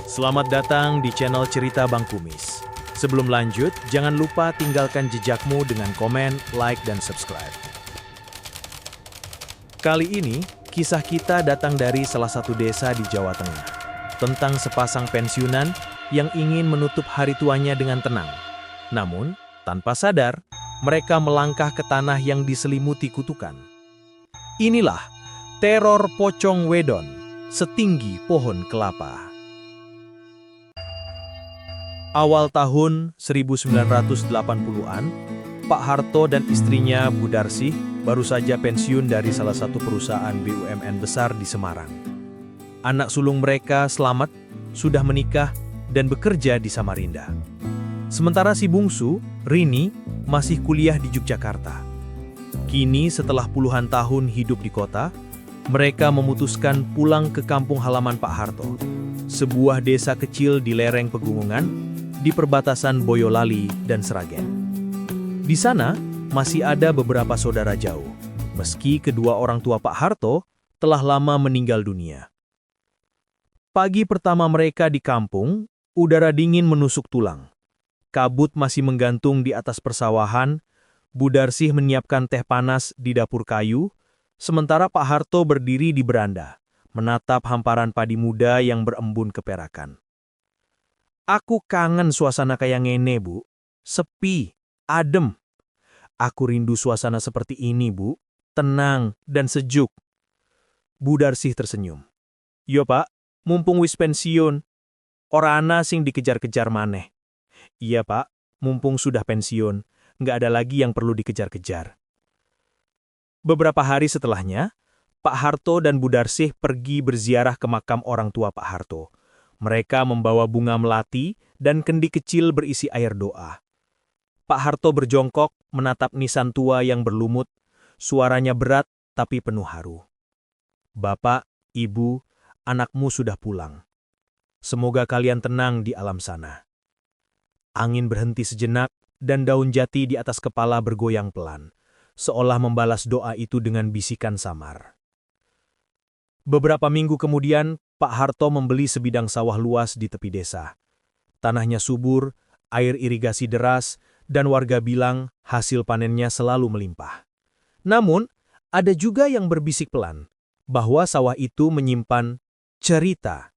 Selamat datang di channel Cerita Bang Kumis. Sebelum lanjut, jangan lupa tinggalkan jejakmu dengan komen, like, dan subscribe. Kali ini, kisah kita datang dari salah satu desa di Jawa Tengah, tentang sepasang pensiunan yang ingin menutup hari tuanya dengan tenang. Namun, tanpa sadar, mereka melangkah ke tanah yang diselimuti kutukan. Inilah teror pocong wedon setinggi pohon kelapa. Awal tahun 1980-an, Pak Harto dan istrinya Bu Darsih baru saja pensiun dari salah satu perusahaan BUMN besar di Semarang. Anak sulung mereka Slamet sudah menikah dan bekerja di Samarinda. Sementara si bungsu, Rini, masih kuliah di Yogyakarta. Kini setelah puluhan tahun hidup di kota, mereka memutuskan pulang ke kampung halaman Pak Harto, sebuah desa kecil di lereng pegunungan di perbatasan Boyolali dan Sragen. Di sana masih ada beberapa saudara jauh, meski kedua orang tua Pak Harto telah lama meninggal dunia. Pagi pertama mereka di kampung, udara dingin menusuk tulang. Kabut masih menggantung di atas persawahan. Bu Darsih menyiapkan teh panas di dapur kayu, sementara Pak Harto berdiri di beranda, menatap hamparan padi muda yang berembun keperakan. Aku kangen suasana kayak ngene, Bu. Sepi, adem. Aku rindu suasana seperti ini, Bu. Tenang dan sejuk. Bu Darsih tersenyum. Yo, Pak. Mumpung wis pensiun. Ora ana sing dikejar-kejar maneh. Iya, Pak. Mumpung sudah pensiun. Nggak ada lagi yang perlu dikejar-kejar. Beberapa hari setelahnya, Pak Harto dan Bu Darsih pergi berziarah ke makam orang tua Pak Harto. Mereka membawa bunga melati dan kendi kecil berisi air doa. Pak Harto berjongkok menatap nisan tua yang berlumut, suaranya berat tapi penuh haru. Bapak, Ibu, anakmu sudah pulang. Semoga kalian tenang di alam sana. Angin berhenti sejenak dan daun jati di atas kepala bergoyang pelan, seolah membalas doa itu dengan bisikan samar. Beberapa minggu kemudian, Pak Harto membeli sebidang sawah luas di tepi desa. Tanahnya subur, air irigasi deras, dan warga bilang hasil panennya selalu melimpah. Namun, ada juga yang berbisik pelan, bahwa sawah itu menyimpan cerita.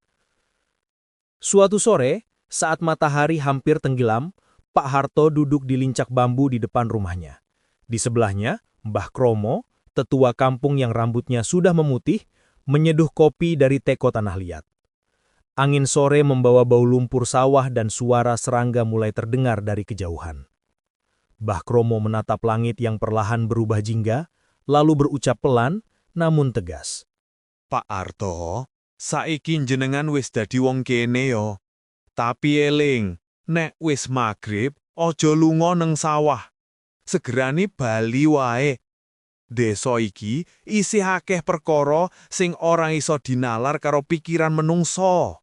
Suatu sore, saat matahari hampir tenggelam, Pak Harto duduk di lincak bambu di depan rumahnya. Di sebelahnya, Mbah Kromo, tetua kampung yang rambutnya sudah memutih, menyeduh kopi dari teko tanah liat. Angin sore membawa bau lumpur sawah dan suara serangga mulai terdengar dari kejauhan. Mbah Kromo menatap langit yang perlahan berubah jingga, lalu berucap pelan namun tegas. Pak Harto, saiki jenengan wis dadi wong kene yo. Tapi eling, nek wis magrib, ojo lunga neng sawah. Segerani bali wae. Desa iki isih akeh perkara sing ora iso dinalar karo pikiran menungso.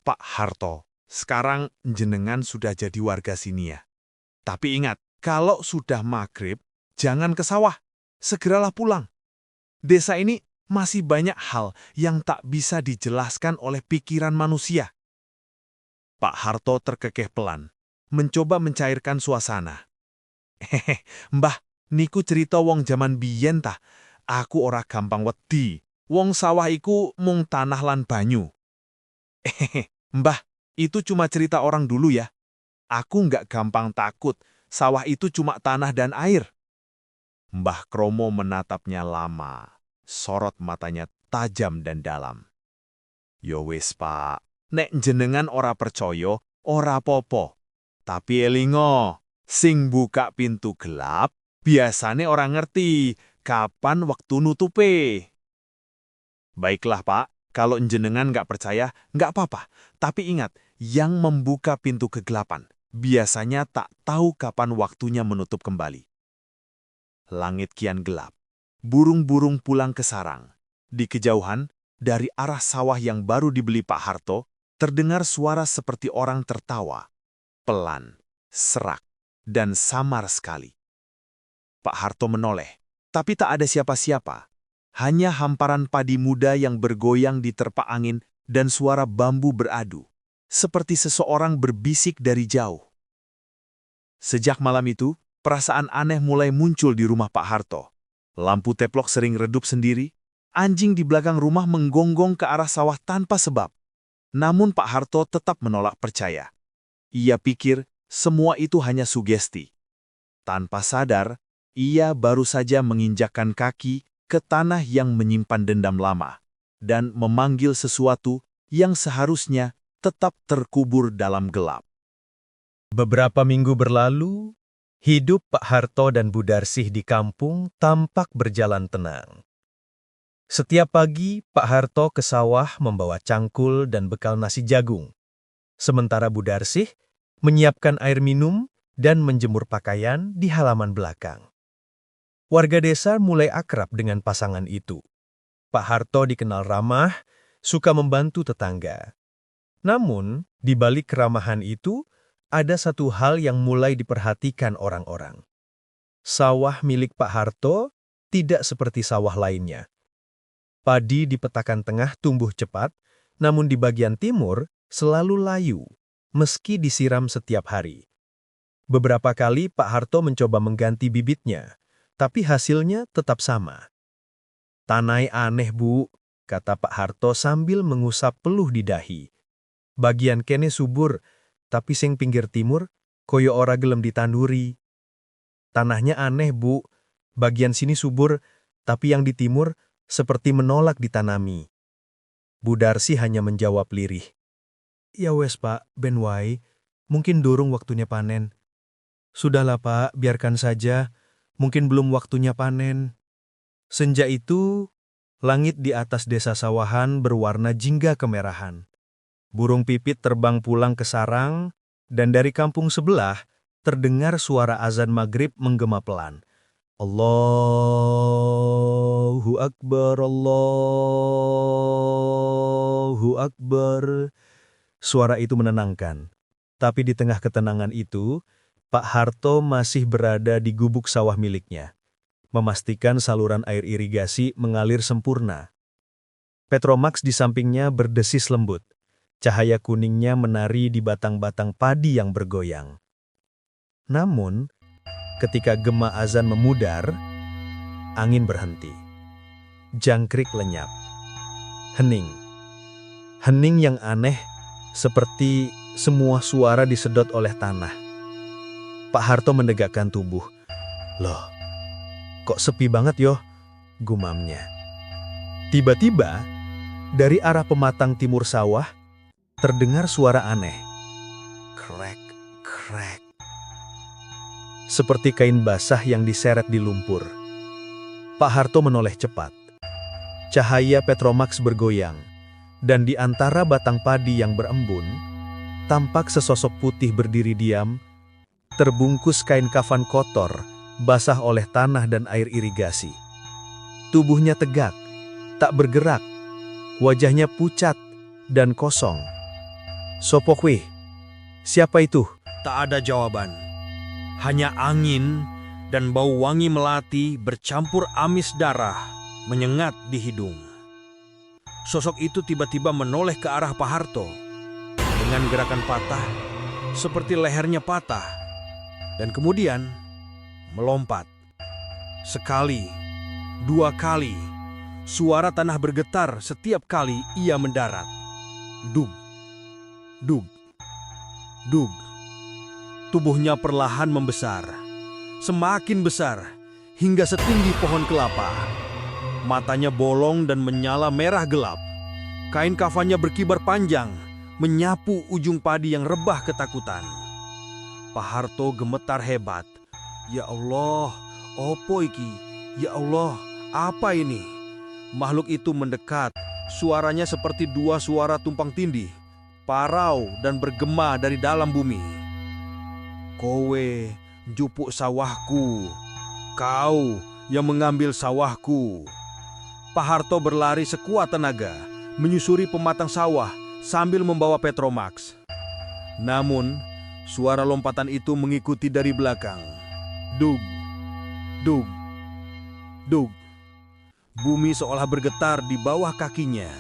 Pak Harto, sekarang jenengan sudah jadi warga sini ya. Tapi ingat, kalau sudah magrib, jangan ke sawah. Segeralah pulang. Desa ini masih banyak hal yang tak bisa dijelaskan oleh pikiran manusia. Pak Harto terkekeh pelan, mencoba mencairkan suasana. Hehe, Mbah, niku cerita wong jaman biyen tah. Aku ora gampang wedi. Wong sawah iku mung tanah lan banyu. Mbah, itu cuma cerita orang dulu ya. Aku nggak gampang takut. Sawah itu cuma tanah dan air. Mbah Kromo menatapnya lama. Sorot matanya tajam dan dalam. Yo wis, Pak. Nek jenengan ora percaya, ora popo. Tapi elingo, sing buka pintu gelap, biasane orang ngerti kapan waktu nutupe. Baiklah, Pak. Kalau jenengan nggak percaya, nggak apa-apa. Tapi ingat, yang membuka pintu kegelapan biasanya tak tahu kapan waktunya menutup kembali. Langit kian gelap. Burung-burung pulang ke sarang. Di kejauhan, dari arah sawah yang baru dibeli Pak Harto, terdengar suara seperti orang tertawa. Pelan, serak, dan samar sekali. Pak Harto menoleh, tapi tak ada siapa-siapa. Hanya hamparan padi muda yang bergoyang di terpa angin dan suara bambu beradu, seperti seseorang berbisik dari jauh. Sejak malam itu, perasaan aneh mulai muncul di rumah Pak Harto. Lampu teplok sering redup sendiri, anjing di belakang rumah menggonggong ke arah sawah tanpa sebab. Namun Pak Harto tetap menolak percaya. Ia pikir semua itu hanya sugesti. Tanpa sadar, ia baru saja menginjakkan kaki ke tanah yang menyimpan dendam lama dan memanggil sesuatu yang seharusnya tetap terkubur dalam gelap. Beberapa minggu berlalu, hidup Pak Harto dan Bu Darsih di kampung tampak berjalan tenang. Setiap pagi, Pak Harto ke sawah membawa cangkul dan bekal nasi jagung. Sementara Bu Darsih menyiapkan air minum dan menjemur pakaian di halaman belakang. Warga desa mulai akrab dengan pasangan itu. Pak Harto dikenal ramah, suka membantu tetangga. Namun, di balik keramahan itu, ada satu hal yang mulai diperhatikan orang-orang. Sawah milik Pak Harto tidak seperti sawah lainnya. Padi di petakan tengah tumbuh cepat, namun di bagian timur selalu layu, meski disiram setiap hari. Beberapa kali Pak Harto mencoba mengganti bibitnya, tapi hasilnya tetap sama. "Tanai aneh, Bu," kata Pak Harto sambil mengusap peluh di dahi. "Bagian kene subur, tapi sing pinggir timur, koyo ora gelem ditanduri. Tanahnya aneh, Bu. Bagian sini subur, tapi yang di timur seperti menolak ditanami." Bu Darsih hanya menjawab lirih. "Ya wes, Pak, ben wae. Mungkin durung waktunya panen." "Sudahlah, Pak, biarkan saja. Mungkin belum waktunya panen." Senja itu, langit di atas desa sawahan berwarna jingga kemerahan. Burung pipit terbang pulang ke sarang, dan dari kampung sebelah terdengar suara azan maghrib menggema pelan. Allahu Akbar, Allahu Akbar. Suara itu menenangkan. Tapi di tengah ketenangan itu, Pak Harto masih berada di gubuk sawah miliknya, memastikan saluran air irigasi mengalir sempurna. Petromax di sampingnya berdesis lembut. Cahaya kuningnya menari di batang-batang padi yang bergoyang. Namun, ketika gema azan memudar, angin berhenti. Jangkrik lenyap. Hening. Hening yang aneh, seperti semua suara disedot oleh tanah. Pak Harto mendegakkan tubuh. "Loh, kok sepi banget yoh?" gumamnya. Tiba-tiba, dari arah pematang timur sawah, terdengar suara aneh. Krek, krek. Seperti kain basah yang diseret di lumpur. Pak Harto menoleh cepat. Cahaya Petromax bergoyang, dan di antara batang padi yang berembun, tampak sesosok putih berdiri diam, terbungkus kain kafan kotor, basah oleh tanah dan air irigasi. Tubuhnya tegak, tak bergerak, wajahnya pucat dan kosong. "Sopo kuwi? Siapa itu?" Tak ada jawaban. Hanya angin dan bau wangi melati bercampur amis darah menyengat di hidung. Sosok itu tiba-tiba menoleh ke arah Pak Harto dengan gerakan patah, seperti lehernya patah, dan kemudian melompat. Sekali, dua kali, suara tanah bergetar setiap kali ia mendarat. Dug, dug, dug. Tubuhnya perlahan membesar, semakin besar, hingga setinggi pohon kelapa. Matanya bolong dan menyala merah gelap. Kain kafannya berkibar panjang, menyapu ujung padi yang rebah ketakutan. Pak Harto gemetar hebat. "Ya Allah, opo iki? Ya Allah, apa ini?" Makhluk itu mendekat, suaranya seperti dua suara tumpang tindih, parau dan bergema dari dalam bumi. "Kowe jupuk sawahku, kau yang mengambil sawahku." Pak Harto berlari sekuat tenaga, menyusuri pematang sawah sambil membawa Petromax. Namun, suara lompatan itu mengikuti dari belakang. Dug, dug, dug. Bumi seolah bergetar di bawah kakinya.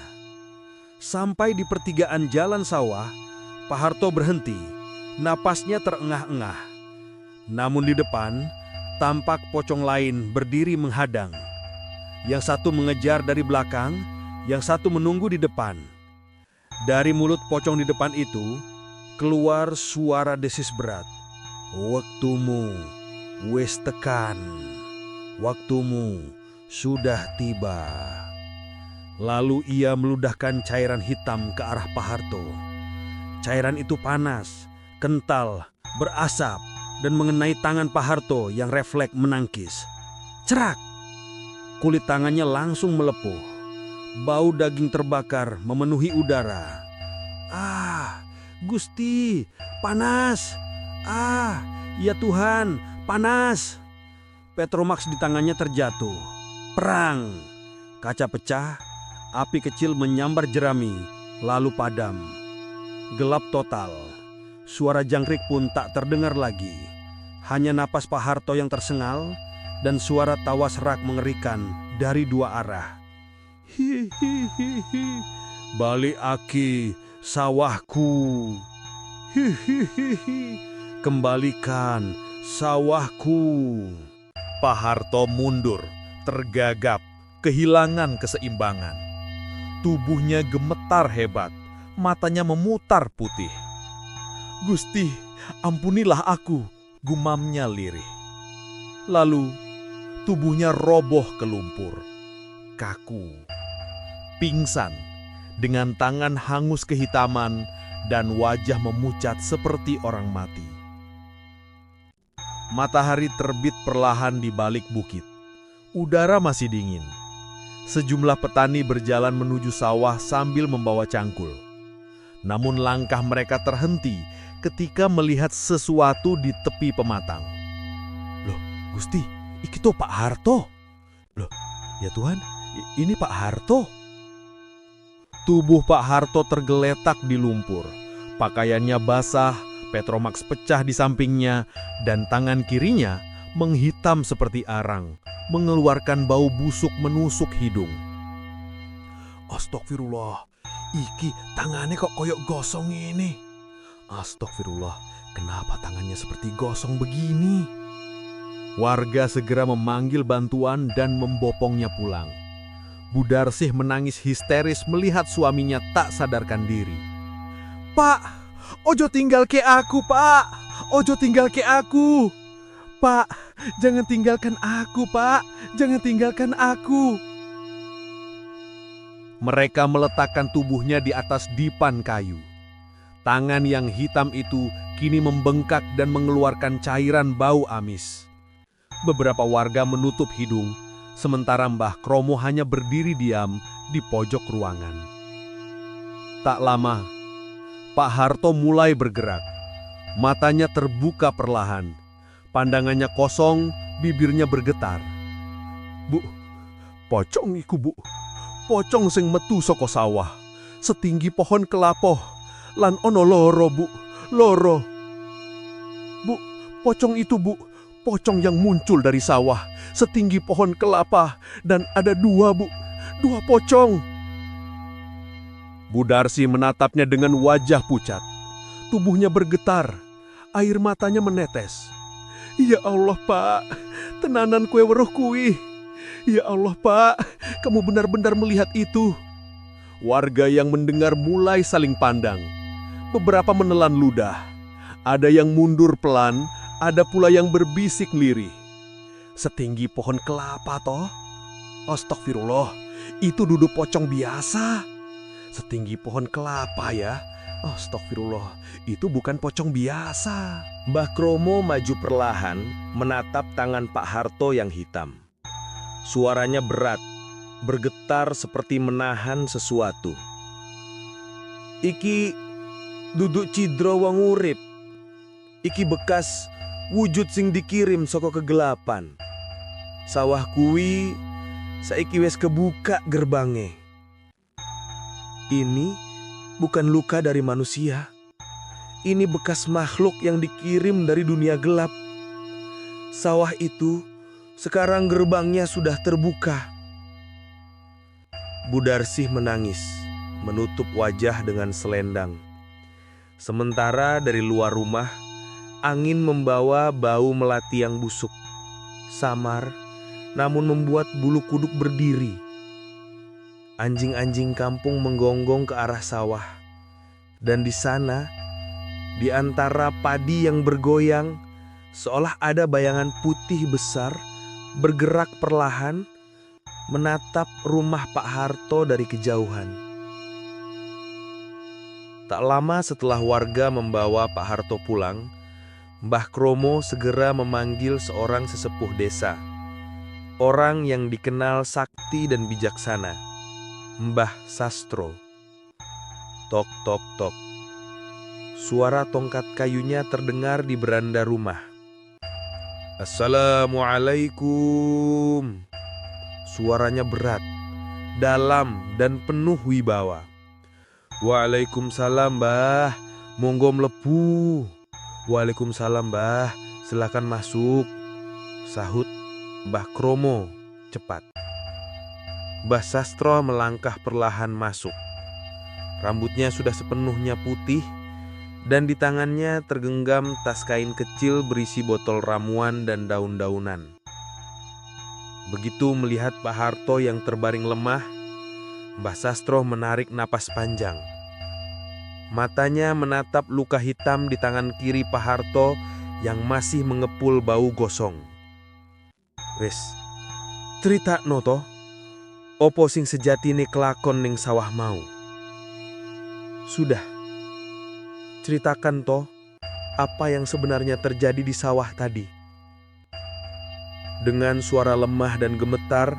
Sampai di pertigaan jalan sawah, Pak Harto berhenti. Napasnya terengah-engah. Namun di depan, tampak pocong lain berdiri menghadang. Yang satu mengejar dari belakang, yang satu menunggu di depan. Dari mulut pocong di depan itu, keluar suara desis berat. Waktumu wes tekan. Waktumu sudah tiba. Lalu ia meludahkan cairan hitam ke arah Pak Harto. Cairan itu panas, kental, berasap, dan mengenai tangan Pak Harto yang refleks menangkis. Cerak! Kulit tangannya langsung melepuh. Bau daging terbakar memenuhi udara. Ah, Gusti, panas! Ah, ya Tuhan, panas! Petromax di tangannya terjatuh. Perang! Kaca pecah, api kecil menyambar jerami, lalu padam. Gelap total. Suara jangkrik pun tak terdengar lagi. Hanya napas Pak Harto yang tersengal dan suara tawa serak mengerikan dari dua arah. Hihihihi, balik aki sawahku. Hihihihi, kembalikan sawahku. Pak Harto mundur, tergagap, kehilangan keseimbangan. Tubuhnya gemetar hebat, matanya memutar putih. Gusti, ampunilah aku, gumamnya lirih. Lalu, tubuhnya roboh ke lumpur, kaku, pingsan, dengan tangan hangus kehitaman dan wajah memucat seperti orang mati. Matahari terbit perlahan di balik bukit. Udara masih dingin. Sejumlah petani berjalan menuju sawah sambil membawa cangkul. Namun langkah mereka terhenti ketika melihat sesuatu di tepi pematang. Loh, Gusti, itu Pak Harto. Loh, ya Tuhan, ini Pak Harto. Tubuh Pak Harto tergeletak di lumpur. Pakaiannya basah, Petromax pecah di sampingnya, dan tangan kirinya menghitam seperti arang, mengeluarkan bau busuk menusuk hidung. Astagfirullah, iki tangannya kok koyok gosong ini. Astagfirullah, kenapa tangannya seperti gosong begini? Warga segera memanggil bantuan dan membopongnya pulang. Budarsih menangis histeris melihat suaminya tak sadarkan diri. Pak, ojo tinggal ke aku, Pak. Ojo tinggal ke aku. Pak, jangan tinggalkan aku, Pak. Jangan tinggalkan aku. Mereka meletakkan tubuhnya di atas dipan kayu. Tangan yang hitam itu kini membengkak dan mengeluarkan cairan bau amis. Beberapa warga menutup hidung, sementara Mbah Kromo hanya berdiri diam di pojok ruangan. Tak lama, Pak Harto mulai bergerak. Matanya terbuka perlahan. Pandangannya kosong, bibirnya bergetar. Bu, pocong iku bu. Pocong sing metu saka sawah. Setinggi pohon kelapo. Lan ono loro bu, loro. Bu, pocong itu bu. Pocong yang muncul dari sawah. Setinggi pohon kelapa. Dan ada dua bu. Dua pocong. Budarsi menatapnya dengan wajah pucat. Tubuhnya bergetar. Air matanya menetes. Ya Allah, Pak. Tenanan kue weruh kui. Ya Allah, Pak. Kamu benar-benar melihat itu. Warga yang mendengar mulai saling pandang. Beberapa menelan ludah. Ada yang mundur pelan, ada pula yang berbisik lirih. Setinggi pohon kelapa toh? Astagfirullah, itu duduk pocong biasa. Setinggi pohon kelapa ya. Astagfirullah, itu bukan pocong biasa. Mbah Kromo maju perlahan menatap tangan Pak Harto yang hitam. Suaranya berat, bergetar seperti menahan sesuatu. Iki duduk cidro wong urip. Iki bekas wujud sing dikirim saka kegelapan. Sawah kuwi saiki wis kebuka gerbange. Ini bukan luka dari manusia. Ini bekas makhluk yang dikirim dari dunia gelap. Sawah itu sekarang gerbangnya sudah terbuka. Budarsih menangis, menutup wajah dengan selendang. Sementara dari luar rumah, angin membawa bau melati yang busuk, samar, namun membuat bulu kuduk berdiri. Anjing-anjing kampung menggonggong ke arah sawah, dan di sana, di antara padi yang bergoyang, seolah ada bayangan putih besar bergerak perlahan menatap rumah Pak Harto dari kejauhan. Tak lama setelah warga membawa Pak Harto pulang, Mbah Kromo segera memanggil seorang sesepuh desa, orang yang dikenal sakti dan bijaksana, Mbah Sastro. Tok tok tok. Suara tongkat kayunya terdengar di beranda rumah. Assalamualaikum. Suaranya berat, dalam, dan penuh wibawa. Waalaikumsalam, Mbah. Monggo mlebu. Waalaikumsalam, Mbah. Silakan masuk, sahut Mbah Kromo cepat. Mbah Sastro melangkah perlahan masuk. Rambutnya sudah sepenuhnya putih, dan di tangannya tergenggam tas kain kecil berisi botol ramuan dan daun-daunan. Begitu melihat Pak Harto yang terbaring lemah, Mbah Sastro menarik napas panjang. Matanya menatap luka hitam di tangan kiri Pak Harto yang masih mengepul bau gosong. Wes, critakno to, opo sing sejatine kelakon ning sawah mau? Sudah, ceritakan toh apa yang sebenarnya terjadi di sawah tadi. Dengan suara lemah dan gemetar,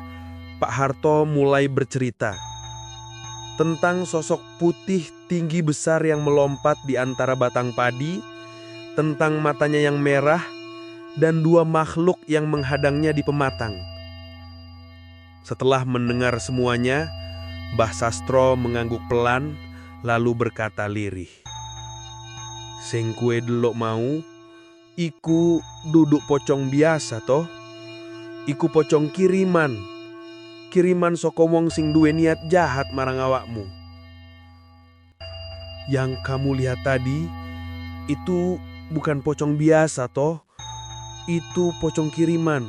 Pak Harto mulai bercerita tentang sosok putih tinggi besar yang melompat di antara batang padi, tentang matanya yang merah, dan dua makhluk yang menghadangnya di pematang. Setelah mendengar semuanya, Mbah Sastro mengangguk pelan, lalu berkata lirih, "Sing kue delok mau, iku duduk pocong biasa toh. Iku pocong kiriman. Kiriman saka wong sing duwe niat jahat marang awakmu. Yang kamu lihat tadi, itu bukan pocong biasa toh. Itu pocong kiriman.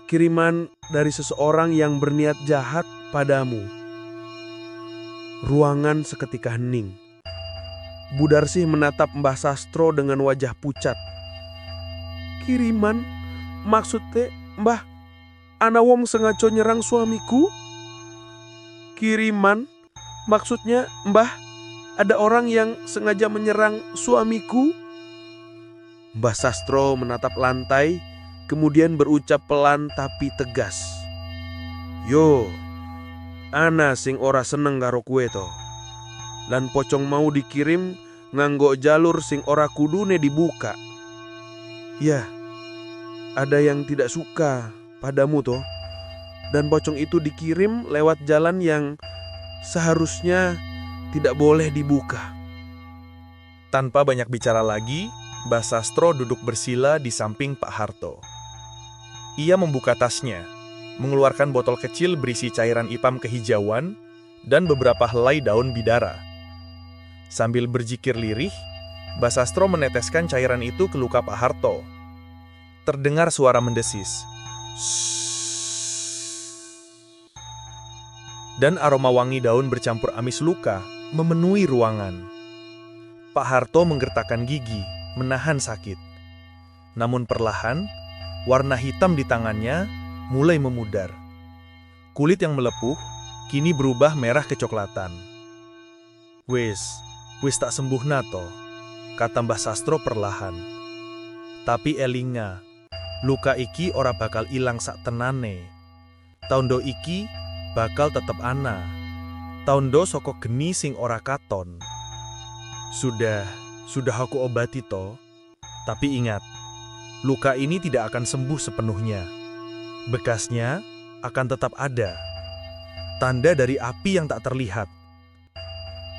Kiriman dari seseorang yang berniat jahat padamu." Ruangan seketika hening. Budarsih menatap Mbah Sastro dengan wajah pucat. "Kiriman? Maksudnya, Mbah, ana wong sengaja nyerang suamiku?" "Kiriman? Maksudnya, Mbah, ada orang yang sengaja menyerang suamiku?" Mbah Sastro menatap lantai, kemudian berucap pelan tapi tegas. "Yo, ana sing ora seneng karo kue to. Lan pocong mau dikirim nganggo jalur sing ora kudune dibuka. Ya, ada yang tidak suka padamu toh. Dan pocong itu dikirim lewat jalan yang seharusnya tidak boleh dibuka." Tanpa banyak bicara lagi, Mbah Sastro duduk bersila di samping Pak Harto. Ia membuka tasnya, mengeluarkan botol kecil berisi cairan ipam kehijauan dan beberapa helai daun bidara. Sambil berzikir lirih, Mbah Sastro meneteskan cairan itu ke luka Pak Harto. Terdengar suara mendesis. Dan aroma wangi daun bercampur amis luka memenuhi ruangan. Pak Harto menggertakkan gigi, menahan sakit. Namun perlahan, warna hitam di tangannya mulai memudar. Kulit yang melepuh kini berubah merah kecoklatan. Wis tak sembuh nato, kata Mbah Sastro perlahan. Tapi elinga, luka iki ora bakal ilang sak tenane. Taundo iki bakal tetep ana. Taundo saka geni sing ora katon. Sudah aku obati to. Tapi ingat, luka ini tidak akan sembuh sepenuhnya. Bekasnya akan tetap ada. Tanda dari api yang tak terlihat.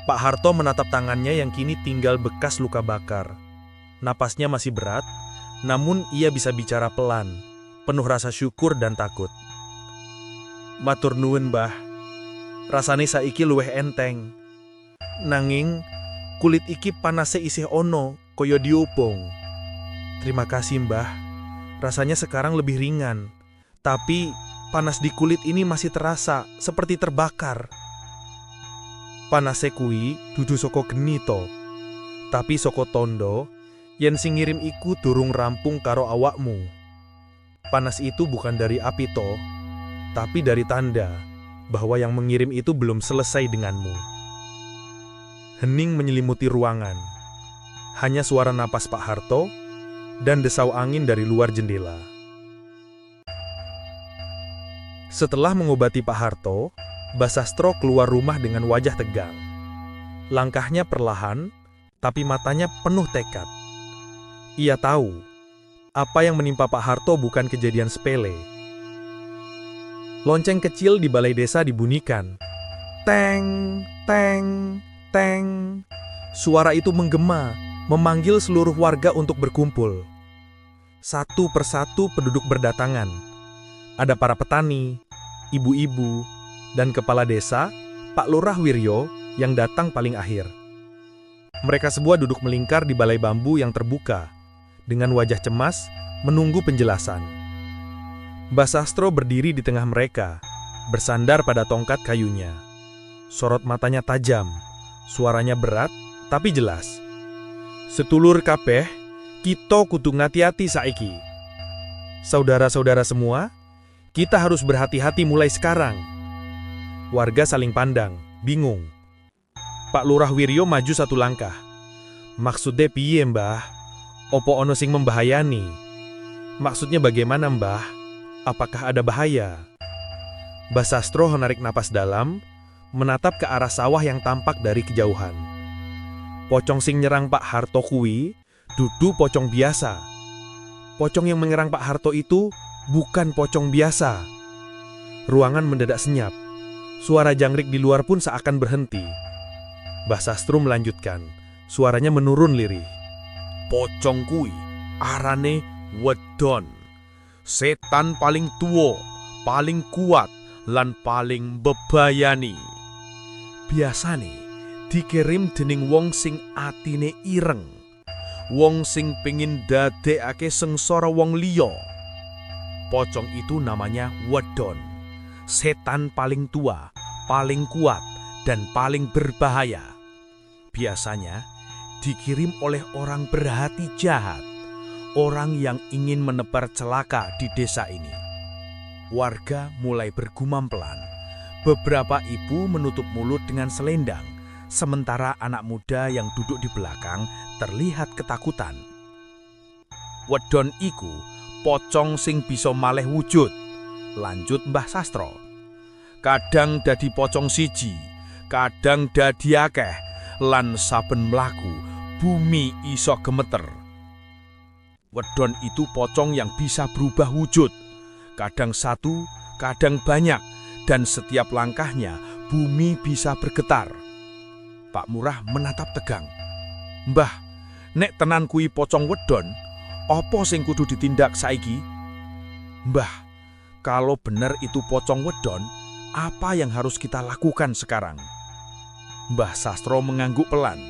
Pak Harto menatap tangannya yang kini tinggal bekas luka bakar. Napasnya masih berat, namun ia bisa bicara pelan, penuh rasa syukur dan takut. "Matur nuwun, Mbah. Rasane saiki luwih enteng. Nanging kulit iki panase isih ono koyo diopong. Terima kasih Mbah. Rasanya sekarang lebih ringan. Tapi panas di kulit ini masih terasa seperti terbakar. Panase kuwi dudu saka geni to. Tapi saka tondo yen sing ngirim iku durung rampung karo awakmu. Panas itu bukan dari api to, tapi dari tanda bahwa yang mengirim itu belum selesai denganmu. Hening menyelimuti ruangan. Hanya suara napas Pak Harto dan desau angin dari luar jendela. Setelah mengobati Pak Harto, Mbah Sastro keluar rumah dengan wajah tegang. Langkahnya perlahan, tapi matanya penuh tekad. Ia tahu, apa yang menimpa Pak Harto bukan kejadian sepele. Lonceng kecil di balai desa dibunyikan. Teng, teng, teng. Suara itu menggema, memanggil seluruh warga untuk berkumpul. Satu persatu penduduk berdatangan. Ada para petani, ibu-ibu, dan kepala desa, Pak Lurah Wiryo, yang datang paling akhir. Mereka semua duduk melingkar di balai bambu yang terbuka, dengan wajah cemas, menunggu penjelasan. Mbah Sastro berdiri di tengah mereka, bersandar pada tongkat kayunya. Sorot matanya tajam, suaranya berat, tapi jelas. Setulur kabeh, kita kudu ngati-hati saiki. Saudara-saudara semua, kita harus berhati-hati mulai sekarang. Warga saling pandang, bingung. Pak Lurah Wiryo maju satu langkah. Maksudnya piye, Mbah? Opo ono sing membahayani? Maksudnya bagaimana, Mbah? Apakah ada bahaya? Mbah Sastro menarik napas dalam, menatap ke arah sawah yang tampak dari kejauhan. Pocong sing nyerang Pak Harto kuwi dudu pocong biasa. Pocong yang menyerang Pak Harto itu bukan pocong biasa. Ruangan mendadak senyap. Suara jangkrik di luar pun seakan berhenti. Mbah Sastro melanjutkan. Suaranya menurun lirih. Pocong kuwi arane wedon. Setan paling tua, paling kuat, lan paling bebayani. Biasane dikirim dening wong sing atine ireng. Wong sing pengin dadekake sengsara wong liya. Pocong itu namanya wedon. Setan paling tua, paling kuat, dan paling berbahaya. Biasanya dikirim oleh orang berhati jahat, orang yang ingin menebar celaka di desa ini. Warga mulai bergumam pelan. Beberapa ibu menutup mulut dengan selendang, sementara anak muda yang duduk di belakang terlihat ketakutan. Wedon iku pocong sing bisa malih wujud, lanjut Mbah Sastro. Kadang dadi pocong siji, kadang dadi akeh, lan saben mlaku bumi iso gemeter. Wedon itu pocong yang bisa berubah wujud, kadang satu, kadang banyak, dan setiap langkahnya bumi bisa bergetar. Pak Murah menatap tegang. Mbah, nek tenan kuwi pocong wedon, apa sing kudu ditindak saiki? Mbah, kalau bener itu pocong wedon, apa yang harus kita lakukan sekarang? Mbah Sastro mengangguk pelan.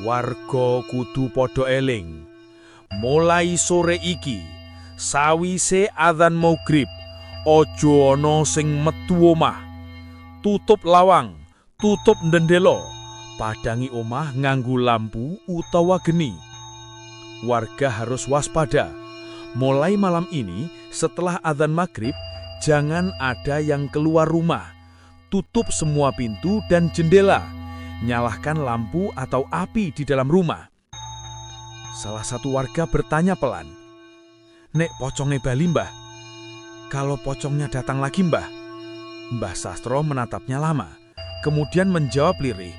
Warga kudu podo eling. Mulai sore iki, sawise adzan maghrib, ojo ana sing metu omah. Tutup lawang, tutup ndendela, padangi omah nganggo lampu utawa geni. Warga harus waspada. Mulai malam ini, setelah adzan maghrib, jangan ada yang keluar rumah. Tutup semua pintu dan jendela. Nyalakan lampu atau api di dalam rumah. Salah satu warga bertanya pelan. Nek pocongnya bali, Mbah? Kalau pocongnya datang lagi, Mbah? Mbah Sastro menatapnya lama, kemudian menjawab lirih.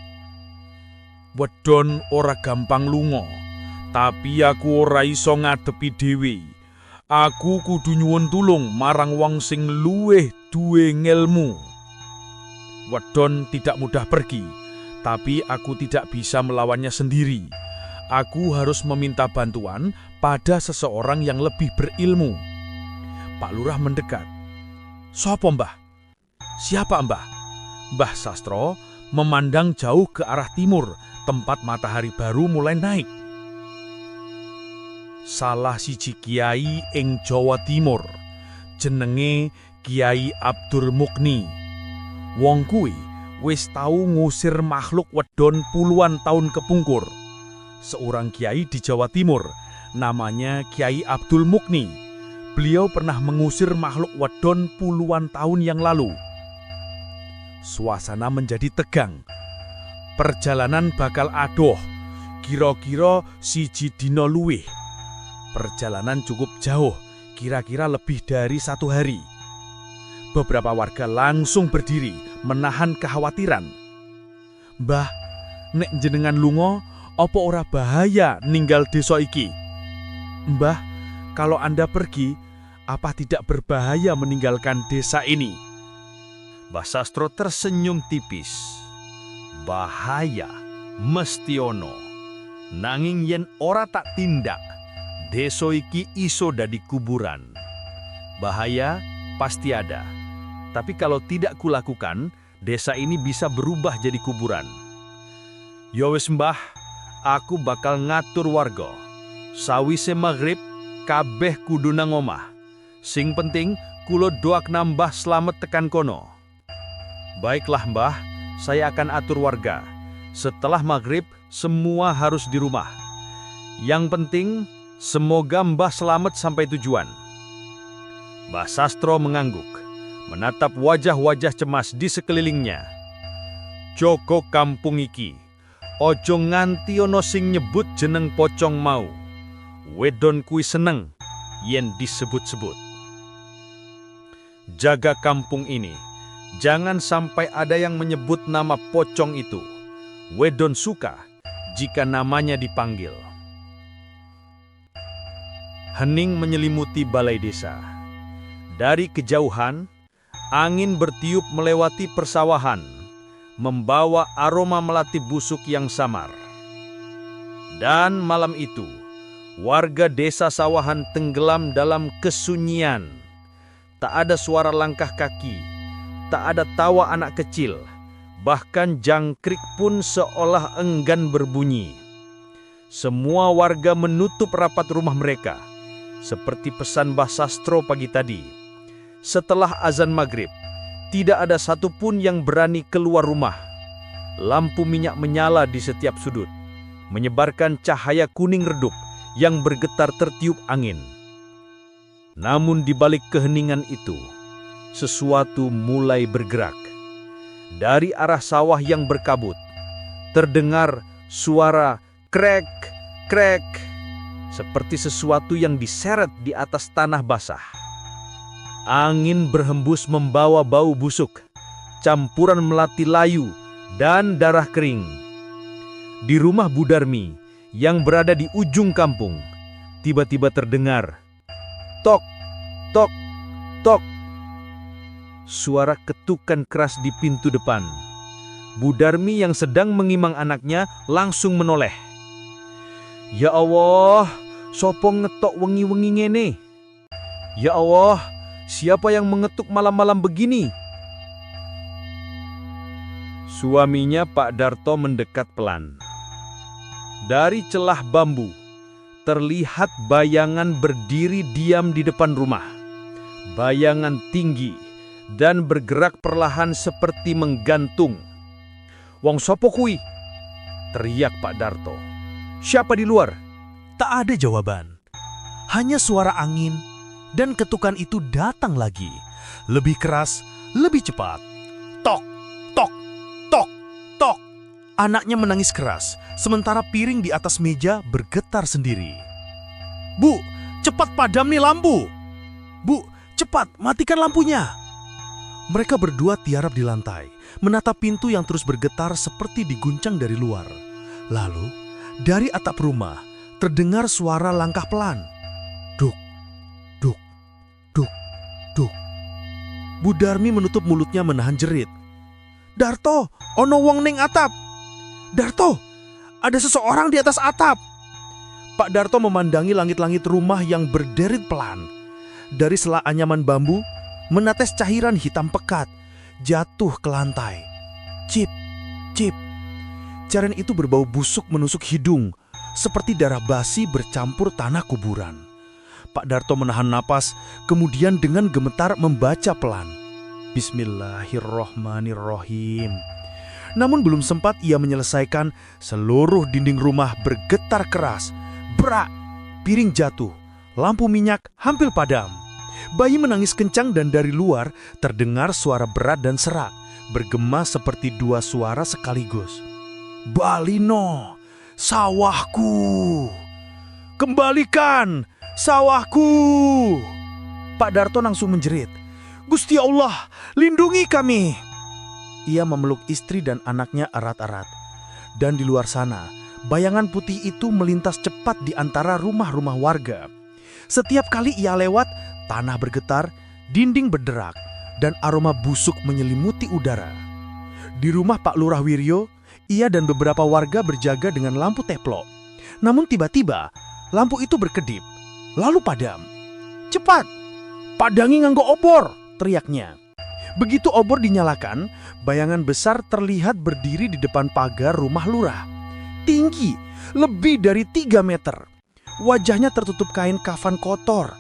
Wedon ora gampang lunga, tapi aku ora iso ngadepi dhewe. Aku kudu nyuwun tulung marang wong sing luwih duwe ngelmu. Wedon tidak mudah pergi, tapi aku tidak bisa melawannya sendiri. Aku harus meminta bantuan pada seseorang yang lebih berilmu. Pak Lurah mendekat. Sopo, Mbah? Siapa, Mbah? Mbah Sastro memandang jauh ke arah timur, tempat matahari baru mulai naik. Salah siji kiai ing Jawa Timur, jenenge Kiai Abdul Mukni. Wong kuwi wis tau ngusir makhluk wedon puluhan tahun kepungkur. Seorang kiai di Jawa Timur, namanya Kiai Abdul Mukni. Beliau pernah mengusir makhluk wedon puluhan tahun yang lalu. Suasana menjadi tegang. Perjalanan bakal adoh, kira-kira siji dina luwih. Perjalanan cukup jauh, kira-kira lebih dari 1 hari. Beberapa warga langsung berdiri, menahan kekhawatiran. "Mbah, nek jenengan lunga, apa ora bahaya ninggal desa iki?" "Mbah, kalau Anda pergi, apa tidak berbahaya meninggalkan desa ini?" Mbah Sastro tersenyum tipis. "Bahaya mesti ono. Nanging yen ora tak tindak, deso iki iso dadi kuburan. Bahaya pasti ada. Tapi kalau tidak kulakukan, desa ini bisa berubah jadi kuburan. Ya wis Mbah, aku bakal ngatur warga. Sawise maghrib, kabeh kudu nang omah. Sing penting, kula doak nambah slamet tekan kono." "Baiklah Mbah, saya akan atur warga. Setelah maghrib, semua harus di rumah. Yang penting, semoga Mbah selamat sampai tujuan." Mbah Sastro mengangguk, menatap wajah-wajah cemas di sekelilingnya. "Joko kampung iki, ojo nganti ono sing nyebut jeneng pocong mau. Wedon kui seneng yen disebut-sebut. Jaga kampung ini, jangan sampai ada yang menyebut nama pocong itu. Wedon suka jika namanya dipanggil." Hening menyelimuti balai desa. Dari kejauhan, angin bertiup melewati persawahan, membawa aroma melati busuk yang samar. Dan malam itu, warga desa Sawahan tenggelam dalam kesunyian. Tak ada suara langkah kaki, tak ada tawa anak kecil, bahkan jangkrik pun seolah enggan berbunyi. Semua warga menutup rapat rumah mereka, seperti pesan Mbah Sastro pagi tadi. Setelah azan maghrib, tidak ada satupun yang berani keluar rumah. Lampu minyak menyala di setiap sudut, menyebarkan cahaya kuning redup yang bergetar tertiup angin. Namun di balik keheningan itu, sesuatu mulai bergerak. Dari arah sawah yang berkabut, terdengar suara krek, krek, seperti sesuatu yang diseret di atas tanah basah. Angin berhembus membawa bau busuk, campuran melati layu, dan darah kering. Di rumah Bu Darmi yang berada di ujung kampung, tiba-tiba terdengar tok, tok, tok. Suara ketukan keras di pintu depan. Bu Darmi yang sedang mengimang anaknya langsung menoleh. "Ya Allah, sopo ngetok wengi-wengi ngene? Ya Allah, siapa yang mengetuk malam-malam begini?" Suaminya Pak Darto mendekat pelan. Dari celah bambu, terlihat bayangan berdiri diam di depan rumah. Bayangan tinggi dan bergerak perlahan seperti menggantung. "Wong sopo kui?" teriak Pak Darto. "Siapa di luar?" Tak ada jawaban. Hanya suara angin, dan ketukan itu datang lagi. Lebih keras, lebih cepat. Tok, tok, tok, tok. Anaknya menangis keras, sementara piring di atas meja bergetar sendiri. "Bu, cepat padam nih lampu! Bu, cepat matikan lampunya!" Mereka berdua tiarap di lantai, menatap pintu yang terus bergetar seperti diguncang dari luar. Lalu, dari atap rumah, terdengar suara langkah pelan. Duk, duk, duk, duk. Bu Darmi menutup mulutnya menahan jerit. "Darto, ono wong ning atap! Darto, ada seseorang di atas atap!" Pak Darto memandangi langit-langit rumah yang berderit pelan. Dari sela anyaman bambu, menetes cairan hitam pekat, jatuh ke lantai. Cip, cip. Cairan itu berbau busuk menusuk hidung, seperti darah basi bercampur tanah kuburan. Pak Darto menahan napas, kemudian dengan gemetar membaca pelan. Bismillahirrohmanirrohim. Namun belum sempat ia menyelesaikan, seluruh dinding rumah bergetar keras. Brak! Piring jatuh, lampu minyak hampir padam. Bayi menangis kencang dan dari luar terdengar suara berat dan serak, bergema seperti dua suara sekaligus. Balino, sawahku! Kembalikan sawahku! Pak Darto langsung menjerit, Gusti Allah, lindungi kami! Ia memeluk istri dan anaknya erat-erat. Dan di luar sana, bayangan putih itu melintas cepat di antara rumah-rumah warga. Setiap kali ia lewat, tanah bergetar, dinding berderak, dan aroma busuk menyelimuti udara. Di rumah Pak Lurah Wiryo, ia dan beberapa warga berjaga dengan lampu teplok. Namun tiba-tiba, lampu itu berkedip, lalu padam. Cepat, padangi nganggo obor, teriaknya. Begitu obor dinyalakan, bayangan besar terlihat berdiri di depan pagar rumah lurah. Tinggi, lebih dari 3 meter. Wajahnya tertutup kain kafan kotor,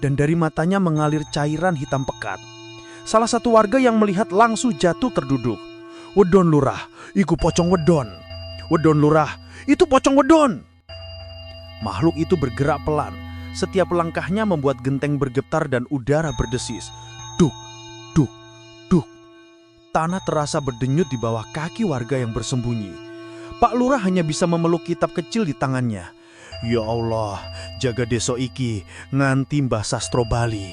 dan dari matanya mengalir cairan hitam pekat. Salah satu warga yang melihat langsung jatuh terduduk. Wedon lurah, iku pocong wedon. Wedon lurah, itu pocong wedon. Makhluk itu bergerak pelan. Setiap langkahnya membuat genteng bergetar dan udara berdesis. Duk, duk, duk. Tanah terasa berdenyut di bawah kaki warga yang bersembunyi. Pak Lurah hanya bisa memeluk kitab kecil di tangannya. Ya Allah, jaga desa iki nganti Mbah Sastro bali.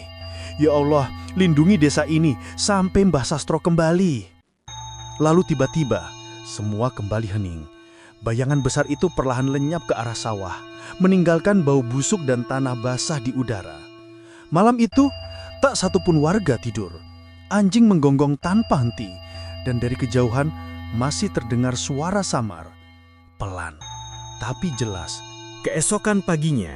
Ya Allah, lindungi desa ini sampai Mbah Sastro kembali. Lalu tiba-tiba, semua kembali hening. Bayangan besar itu perlahan lenyap ke arah sawah, meninggalkan bau busuk dan tanah basah di udara. Malam itu, tak satupun warga tidur. Anjing menggonggong tanpa henti, dan dari kejauhan masih terdengar suara samar, pelan, tapi jelas. Keesokan paginya,